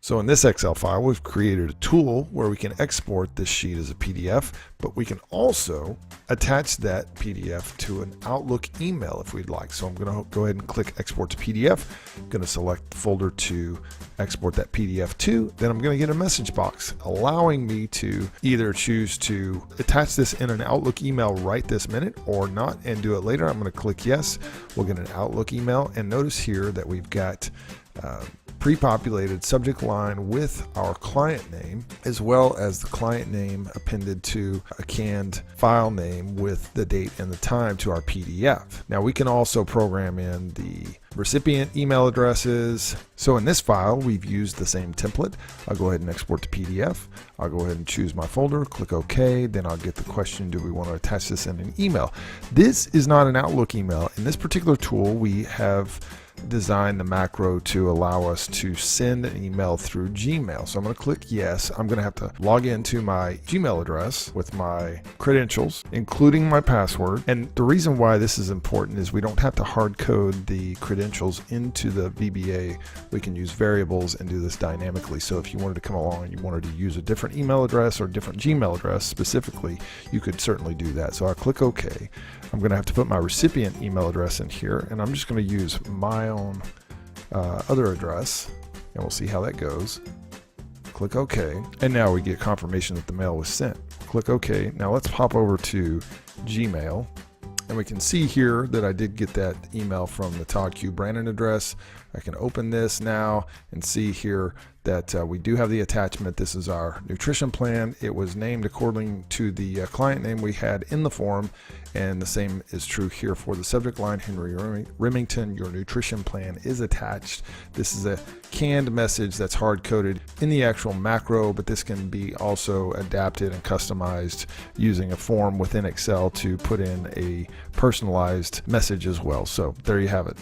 So in this Excel file, we've created a tool where we can export this sheet as a PDF, but we can also attach that PDF to an Outlook email if we'd like. So I'm going to go ahead and click Export to PDF. I'm going to select the folder to export that PDF to. Then I'm going to get a message box allowing me to either choose to attach this in an Outlook email right this minute or not and do it later. I'm going to click yes. We'll get an Outlook email, and notice here that we've got pre-populated subject line with our client name, as well as the client name appended to a canned file name with the date and the time to our PDF. Now we can also program in the recipient email addresses. So in this file, we've used the same template. I'll go ahead and export to PDF. I'll go ahead and choose my folder, click OK. Then I'll get the question, do we want to attach this in an email? This is not an Outlook email. In this particular tool, we have designed the macro to allow us to send an email through Gmail. So I'm going to click yes. I'm going to have to log into my Gmail address with my credentials, including my password. And the reason why this is important is we don't have to hard code the credentials into the VBA. We can use variables and do this dynamically. So if you wanted to come along and you wanted to use a different email address or different Gmail address specifically, you could certainly do that. So I'll click OK. I'm going to have to put my recipient email address in here, and I'm just going to use my own other address, and we'll see how that goes. Click OK, and now we get confirmation that the mail was sent. Click OK. Now let's pop over to Gmail, and we can see here that I did get that email from the Todd Q. Brandon address. I can open this now and see here that we do have the attachment. This is our nutrition plan. It was named according to the client name we had in the form, and the same is true here for the subject line. Henry Remington, your nutrition plan is attached. This is a canned message that's hard coded in the actual macro, but this can be also adapted and customized using a form within Excel to put in a personalized message as well. So there you have it.